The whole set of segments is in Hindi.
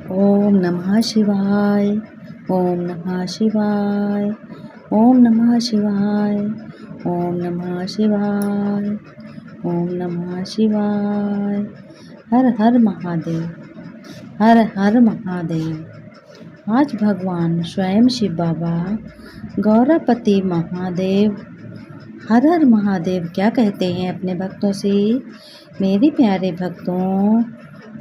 ओम नमः शिवाय। ओम नमः शिवाय। ओम नमः शिवाय। ओम नमः शिवाय। ओम नमः शिवाय। हर हर महादेव। हर हर महादेव। आज भगवान स्वयं शिव बाबा गौरापति महादेव हर हर महादेव क्या कहते हैं अपने भक्तों से। मेरे प्यारे भक्तों,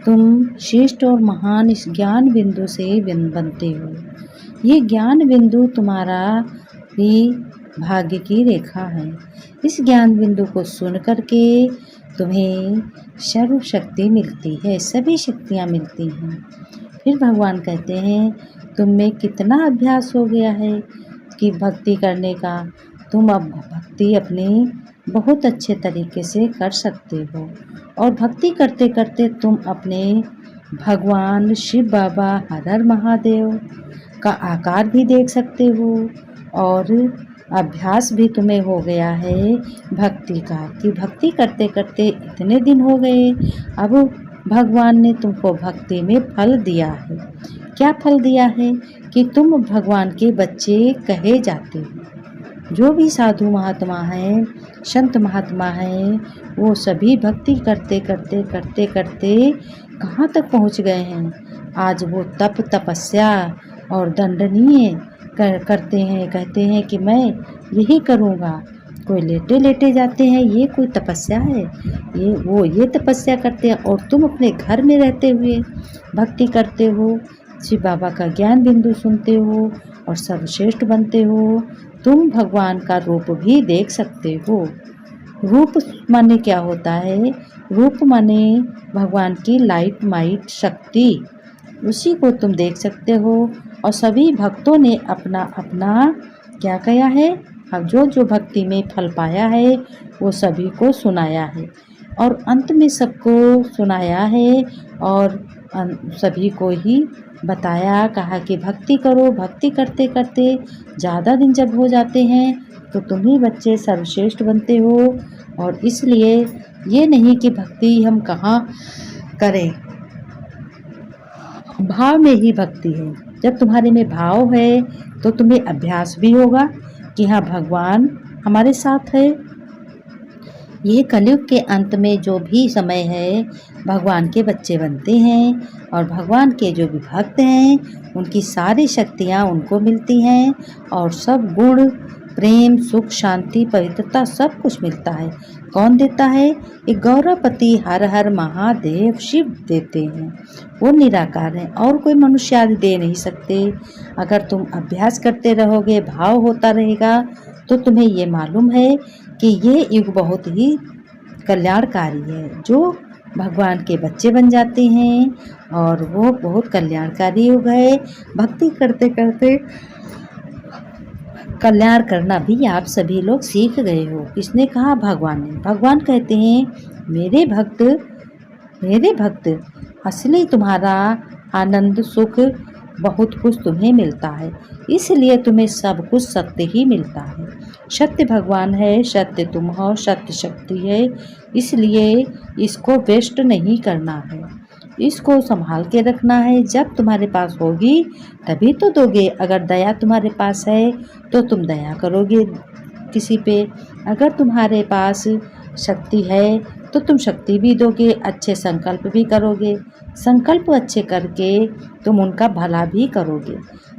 तुम श्रेष्ठ और महान इस ज्ञान बिंदु से बनते हो। ये ज्ञान बिंदु तुम्हारा भी भाग्य की रेखा है। इस ज्ञान बिंदु को सुन करके तुम्हें सर्व शक्ति मिलती है, सभी शक्तियाँ मिलती हैं। फिर भगवान कहते हैं, तुम में कितना अभ्यास हो गया है कि भक्ति करने का, तुम अब भक्ति अपनी बहुत अच्छे तरीके से कर सकते हो। और भक्ति करते करते तुम अपने भगवान शिव बाबा हर हर महादेव का आकार भी देख सकते हो। और अभ्यास भी तुम्हें हो गया है भक्ति का, कि भक्ति करते करते इतने दिन हो गए, अब भगवान ने तुमको भक्ति में फल दिया है। क्या फल दिया है कि तुम भगवान के बच्चे कहे जाते हो। जो भी साधु महात्मा हैं, संत महात्मा हैं, वो सभी भक्ति करते करते करते करते कहाँ तक पहुँच गए हैं। आज वो तप तपस्या और दंडनीय करते हैं, कहते हैं कि मैं यही करूँगा। कोई लेटे लेटे जाते हैं, ये कोई तपस्या है? ये तपस्या करते हैं। और तुम अपने घर में रहते हुए भक्ति करते हो, शिव बाबा का ज्ञान बिंदु सुनते हो और सर्वश्रेष्ठ बनते हो। तुम भगवान का रूप भी देख सकते हो। रूप माने क्या होता है? रूप माने भगवान की लाइट माइट शक्ति, उसी को तुम देख सकते हो। और सभी भक्तों ने अपना अपना क्या किया है, अब जो जो भक्ति में फल पाया है वो सभी को सुनाया है, और अंत में सबको सुनाया है और सभी को ही बताया, कहा कि भक्ति करो। भक्ति करते करते ज़्यादा दिन जब हो जाते हैं तो तुम ही बच्चे सर्वश्रेष्ठ बनते हो। और इसलिए ये नहीं कि भक्ति हम कहाँ करें, भाव में ही भक्ति है। जब तुम्हारे में भाव है तो तुम्हें अभ्यास भी होगा कि हाँ, भगवान हमारे साथ है। ये कलयुग के अंत में जो भी समय है, भगवान के बच्चे बनते हैं और भगवान के जो भी भक्त हैं उनकी सारी शक्तियाँ उनको मिलती हैं और सब गुण, प्रेम, सुख, शांति, पवित्रता सब कुछ मिलता है। कौन देता है? एक गौरापति हर हर महादेव शिव देते हैं। वो निराकार हैं और कोई मनुष्य आदि दे नहीं सकते। अगर तुम अभ्यास करते रहोगे, भाव होता रहेगा, तो तुम्हें ये मालूम है कि ये युग बहुत ही कल्याणकारी है। जो भगवान के बच्चे बन जाते हैं और वो बहुत कल्याणकारी युग है। भक्ति करते करते कल्याण करना भी आप सभी लोग सीख गए हो। किसने कहा? भगवान ने। भगवान कहते हैं, मेरे भक्त असली तुम्हारा आनंद सुख बहुत कुछ तुम्हें मिलता है, इसलिए तुम्हें सब कुछ सत्य ही मिलता है। सत्य भगवान है, सत्य तुम हो, सत्य शक्ति है। इसलिए इसको वेस्ट नहीं करना है, इसको संभाल के रखना है। जब तुम्हारे पास होगी तभी तो दोगे। अगर दया तुम्हारे पास है तो तुम दया करोगे किसी पे। अगर तुम्हारे पास शक्ति है तो तुम शक्ति भी दोगे, अच्छे संकल्प भी करोगे। संकल्प अच्छे करके तुम उनका भला भी करोगे,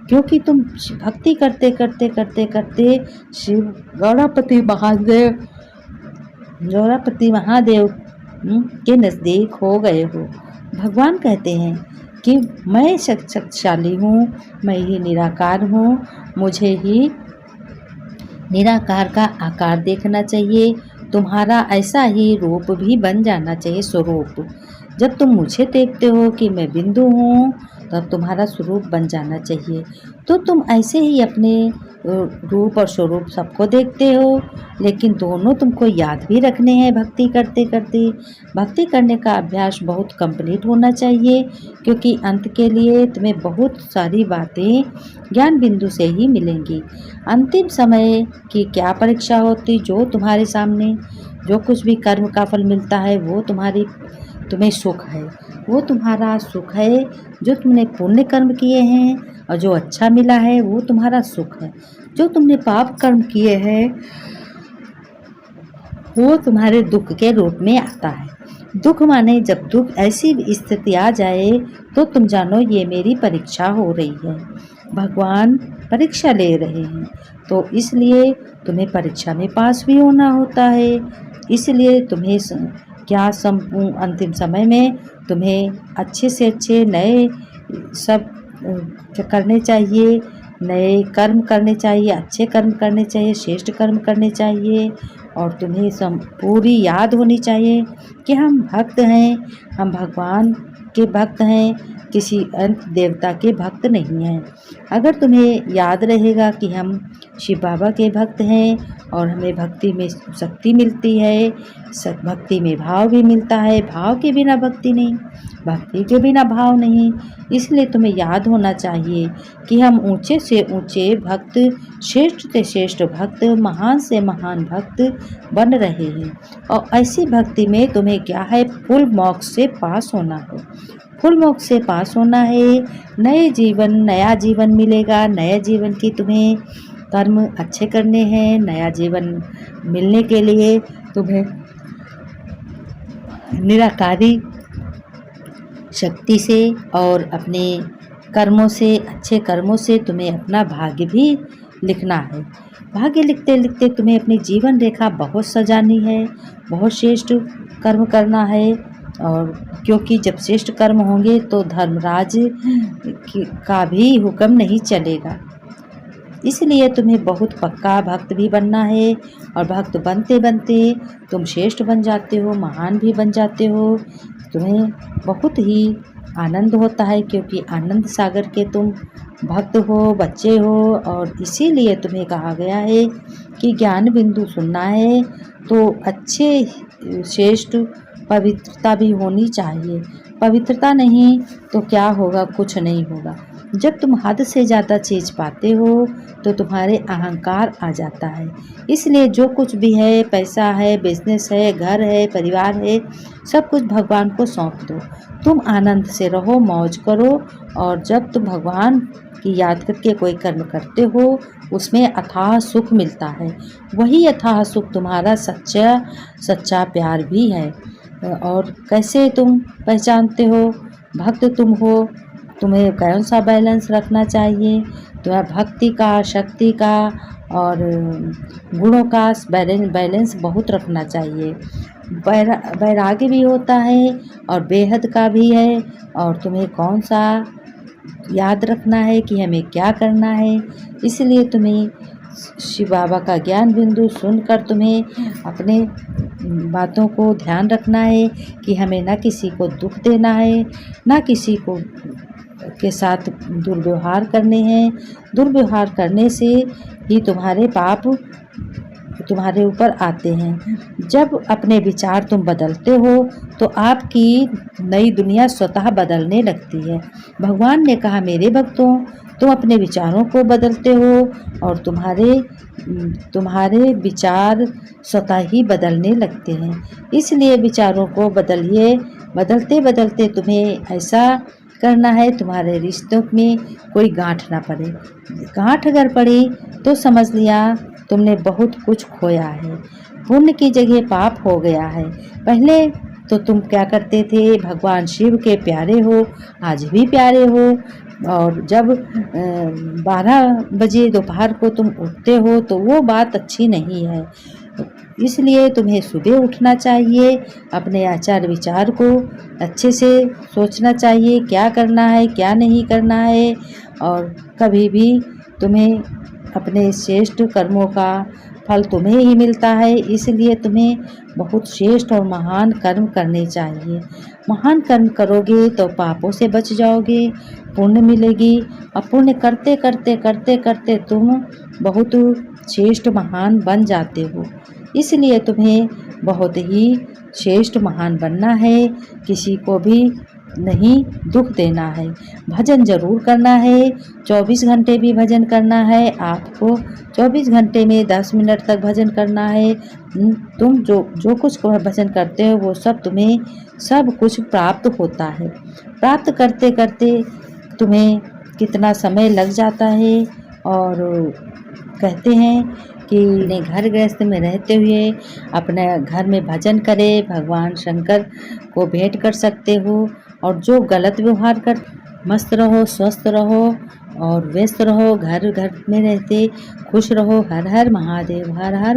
क्योंकि तुम भक्ति करते करते करते करते शिव गौरापति महादेव के नज़दीक हो गए हो। भगवान कहते हैं कि मैं शक्तिशाली हूँ, मैं ही निराकार हूँ, मुझे ही निराकार का आकार देखना चाहिए। तुम्हारा ऐसा ही रूप भी बन जाना चाहिए, स्वरूप। जब तुम मुझे देखते हो कि मैं बिंदु हूँ, तब तुम्हारा स्वरूप बन जाना चाहिए। तो तुम ऐसे ही अपने रूप और स्वरूप सबको देखते हो, लेकिन दोनों तुमको याद भी रखने हैं भक्ति करते करते। भक्ति करने का अभ्यास बहुत कंप्लीट होना चाहिए, क्योंकि अंत के लिए तुम्हें बहुत सारी बातें ज्ञान बिंदु से ही मिलेंगी। अंतिम समय की क्या परीक्षा होती? जो तुम्हारे सामने जो कुछ भी कर्म का फल मिलता है वो तुम्हारी तुम्हें सुख है, वो तुम्हारा सुख है। जो तुमने पुण्य कर्म किए हैं और जो अच्छा मिला है वो तुम्हारा सुख है। जो तुमने पाप कर्म किए हैं वो तुम्हारे दुख के रूप में आता है। दुख माने जब दुख ऐसी स्थिति आ जाए तो तुम जानो ये मेरी परीक्षा हो रही है, भगवान परीक्षा ले रहे हैं। तो इसलिए तुम्हें परीक्षा में पास भी होना होता है। इसलिए तुम्हें क्या अंतिम समय में तुम्हें अच्छे से अच्छे नए सब करने चाहिए, नए कर्म करने चाहिए, अच्छे कर्म करने चाहिए, श्रेष्ठ कर्म करने चाहिए। और तुम्हें पूरी याद होनी चाहिए कि हम भक्त हैं, हम भगवान के भक्त हैं, किसी अन्य देवता के भक्त नहीं हैं। अगर तुम्हें याद रहेगा कि हम शिव बाबा के भक्त हैं और हमें भक्ति में शक्ति मिलती है, भक्ति में भाव भी मिलता है, भाव के बिना भक्ति नहीं, भक्ति के बिना भाव नहीं। इसलिए तुम्हें याद होना चाहिए कि हम ऊंचे से ऊंचे भक्त, श्रेष्ठ से श्रेष्ठ भक्त, महान से महान भक्त बन रहे हैं। और ऐसी भक्ति में तुम्हें क्या है, फुल मोक्ष से पास होना है। फुल मोक्ष से पास होना है, नया जीवन मिलेगा। नए जीवन की तुम्हें कर्म अच्छे करने हैं। नया जीवन मिलने के लिए तुम्हें निराकारी शक्ति से और अपने कर्मों से, अच्छे कर्मों से तुम्हें अपना भाग्य भी लिखना है। भाग्य लिखते लिखते तुम्हें अपनी जीवन रेखा बहुत सजानी है, बहुत श्रेष्ठ कर्म करना है। और क्योंकि जब श्रेष्ठ कर्म होंगे तो धर्मराज का भी हुक्म नहीं चलेगा। इसलिए तुम्हें बहुत पक्का भक्त भी बनना है। और भक्त बनते बनते तुम श्रेष्ठ बन जाते हो, महान भी बन जाते हो। तुम्हें बहुत ही आनंद होता है क्योंकि आनंद सागर के तुम भक्त हो, बच्चे हो। और इसीलिए तुम्हें कहा गया है कि ज्ञान बिंदु सुनना है तो अच्छे श्रेष्ठ पवित्रता भी होनी चाहिए। पवित्रता नहीं तो क्या होगा, कुछ नहीं होगा। जब तुम हद से ज़्यादा चीज़ पाते हो तो तुम्हारे अहंकार आ जाता है। इसलिए जो कुछ भी है, पैसा है, बिजनेस है, घर है, परिवार है, सब कुछ भगवान को सौंप दो। तुम आनंद से रहो, मौज करो। और जब तुम भगवान की याद करके कोई कर्म करते हो उसमें अथाह सुख मिलता है। वही अथाह सुख तुम्हारा सच्चा प्यार भी है। और कैसे तुम पहचानते हो भक्त तुम हो, तुम्हें कौन सा बैलेंस रखना चाहिए। तुम्हें भक्ति का, शक्ति का और गुणों का बैलेंस बहुत रखना चाहिए। वैराग्य भी होता है और बेहद का भी है। और तुम्हें कौन सा याद रखना है कि हमें क्या करना है। इसलिए तुम्हें शिव बाबा का ज्ञान बिंदु सुनकर तुम्हें अपने बातों को ध्यान रखना है कि हमें ना किसी को दुख देना है, ना किसी को के साथ दुर्व्यवहार करने हैं। दुर्व्यवहार करने से ही तुम्हारे पाप तुम्हारे ऊपर आते हैं। जब अपने विचार तुम बदलते हो तो आपकी नई दुनिया स्वतः बदलने लगती है। भगवान ने कहा, मेरे भक्तों तुम अपने विचारों को बदलते हो और तुम्हारे विचार स्वतः ही बदलने लगते हैं। इसलिए विचारों को बदलिए। बदलते बदलते तुम्हें ऐसा करना है तुम्हारे रिश्तों में कोई गांठ ना पड़े। गांठ अगर पड़ी तो समझ लिया तुमने बहुत कुछ खोया है। पुण्य की जगह पाप हो गया है। पहले तो तुम क्या करते थे, भगवान शिव के प्यारे हो, आज भी प्यारे हो। और जब 12 बजे दोपहर को तुम उठते हो तो वो बात अच्छी नहीं है। इसलिए तुम्हें सुबह उठना चाहिए, अपने आचार विचार को अच्छे से सोचना चाहिए, क्या करना है क्या नहीं करना है। और कभी भी तुम्हें अपने श्रेष्ठ कर्मों का फल तुम्हें ही मिलता है। इसलिए तुम्हें बहुत श्रेष्ठ और महान कर्म करने चाहिए। महान कर्म करोगे तो पापों से बच जाओगे, पुण्य मिलेगी। और पुण्य करते करते करते करते तुम बहुत श्रेष्ठ महान बन जाते हो। इसलिए तुम्हें बहुत ही श्रेष्ठ महान बनना है। किसी को भी नहीं दुख देना है। भजन ज़रूर करना है, 24 घंटे भी भजन करना है आपको। 24 घंटे में 10 मिनट तक भजन करना है। तुम जो कुछ भजन करते हो वो सब तुम्हें सब कुछ प्राप्त होता है। प्राप्त करते करते तुम्हें कितना समय लग जाता है। और कहते हैं कि अपने घर गृहस्थ में रहते हुए अपने घर में भजन करें, भगवान शंकर को भेंट कर सकते हो। और जो गलत व्यवहार कर, मस्त रहो, स्वस्थ रहो और व्यस्त रहो, घर घर में रहते खुश रहो। हर हर महादेव, हर हर